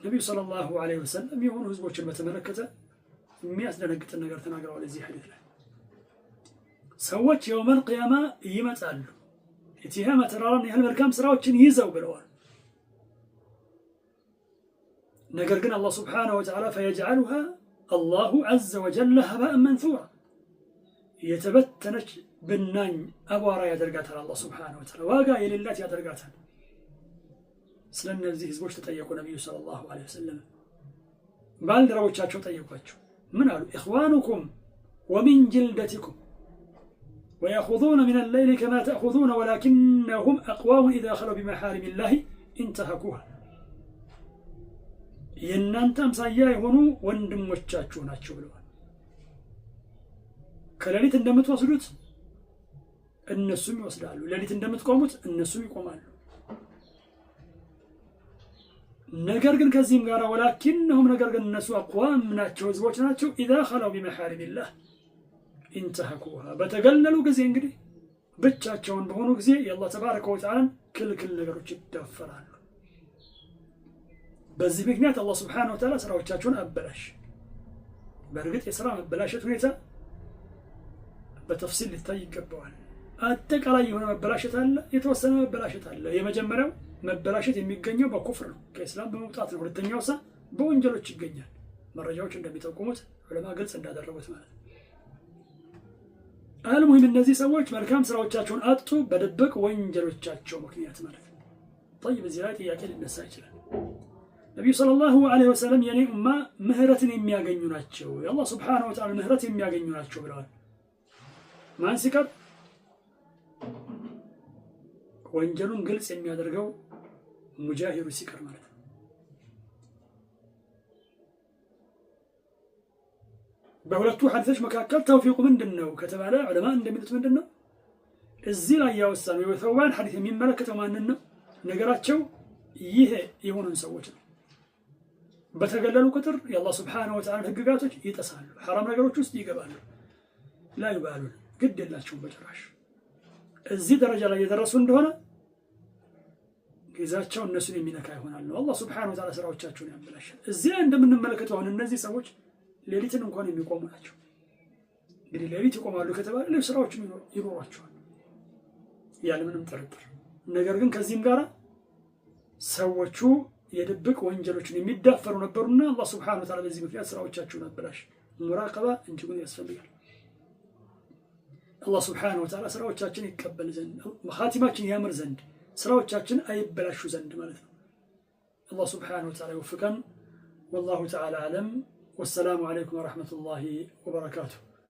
ነቢዩ ሰለላሁ ዐለይሂ ወሰለም የሆኑ ህዝቦችን በተመለከተ የሚያስደነግጥን ነገር ተናግረዋል። እዚህ ሐዲስ ላይ ሰዎች የውመል ቂያማ ይመጣሉ የቲሃማ ተራራን ያህል መልካም ስራዎችን ይዘው ብለዋል። ነገር ግን አላህ ሱብሓነሁ ወተዓላ ፈየጅዐሉሃ አላሁ ዐዘ ወጀለ ሀባእን መንሱራ የተበተነች ብናኝ አቧራ ያደርጋታል። አላህ ሱብሓነሁ ወተዓላ ዋጋ የሌላት ያደርጋታል። ስለ እነዚህ ህዝቦች ተጠየቁ ነቢዩ ሰለላሁ ዐለይሂ ወሰለም። ባልደረቦቻቸው ጠየቋቸው። ምን አሉ? ኢኽዋኑኩም ወሚን ጅልደቲኩም ወየኹዙነ ሚነል ለይሊ ከማ ተእኹዙነ ወላኪነሁም አቅዋሙን ኢዛ ኸለው ቢመሓሪሚላሂ ኢንተሀኩሃ የእናንተ አምሳያ የሆኑ ወንድሞቻችሁ ናቸው ብለዋል። ከሌሊት እንደምትወስዱት እነሱም ይወስዳሉ፣ ሌሊት እንደምትቆሙት እነሱም ይቆማሉ። ነገር ግን ከዚህም ጋር ወላኪነሁም ነገር ግን እነሱ አቅዋም ናቸው ህዝቦች ናቸው ኢዛ ኸለው ቢመሓሪሚላህ ኢንተሀኩሃ በተገለሉ ጊዜ እንግዲህ ብቻቸውን በሆኑ ጊዜ የአላህ ተባረከ ወተዓላን ክልክል ነገሮች ይዳፈራሉ። በዚህ ምክንያት አላህ ሱብሓነሁ ወተዓላ ስራዎቻቸውን አበላሽ። በእርግጥ የስራ መበላሸት ሁኔታ በተፍሲል ሊታይ ይገባዋል። አጠቃላይ የሆነ መበላሸት አለ፣ የተወሰነ መበላሸት አለ። የመጀመሪያው መበላሸት የሚገኘው በኩፍር ነው፣ ከእስላም በመውጣት ነው። ሁለተኛው በወንጀሎች ይገኛል። መረጃዎች እንደሚጠቁሙት ዑለማ ግልጽ እንዳደረጉት ማለት ነው። አልሙሂም እነዚህ ሰዎች መልካም ስራዎቻቸውን አጡ በድብቅ ወንጀሎቻቸው ምክንያት ማለት ነው። طيب እዚህ ላይ ጥያቄ ሊነሳ ይችላል። ነቢዩ ሰለላሁ ዐለይሂ ወሰለም የኔ ኡማ ምህረትን የሚያገኙ ናቸው፣ የአላህ ሱብሓነሁ ወተዓላ ምህረት የሚያገኙ ናቸው ብለዋል። ማን ሲቀር? ወንጀሉን ግልጽ የሚያደርገው ሙጃሂሩ ሲቀር ማለት ነው። በሁለቱ ሐዲሶች መካከል ተውፊቁ ምንድነው ከተባለ ዑለማ እንደሚሉት ምንድነው እዚህ ላይ ያወሳነው የሰውባን ሐዲስ የሚመለከተው ማንን ነው? ነገራቸው ይሄ የሆኑን ሰዎች ነው። በተገለሉ ቁጥር የአላህ ሱብሓነሁ ወተዓላ ህግጋቶች ይጠሳሉ፣ ሐራም ነገሮች ውስጥ ይገባሉ። ላ ይባሉን ግድ የላቸውም በጭራሽ። እዚህ ደረጃ ላይ የደረሱ እንደሆነ ጊዜያቸው እነሱን የሚነካ ይሆናል ነው። አላህ ሱብሓነሁ ወተዓላ ስራዎቻቸውን ያበላሻል። እዚህ እንደምንመለከተው አሁን እነዚህ ሰዎች ሌሊትን እንኳን የሚቆሙ ናቸው። እንግዲህ ሌሊት ይቆማሉ ከተባለ ሌሎች ስራዎችም ይኖሯቸዋል ያለምንም ጥርጥር። ነገር ግን ከዚህም ጋር ሰዎቹ የድብቅ ወንጀሎችን የሚዳፈሩ ነበሩና አላህ ሱብሓነሁ ወተዓላ በዚህ ምክንያት ስራዎቻቸውን አበላሽ። ሙራቀባ እጅጉን ያስፈልጋል። አላህ ሱብሓነሁ ወተዓላ ስራዎቻችን ይቀበል ዘንድ ኻቲማችን ያምር ዘንድ ስራዎቻችን አይበላሹ ዘንድ ማለት ነው። አላህ ሱብሓነሁ ወተዓላ ይወፍቀን። ወላሁ ተዓላ አዕለም። ወሰላሙ አለይኩም ወረሕመቱላሂ ወበረካቱሁ።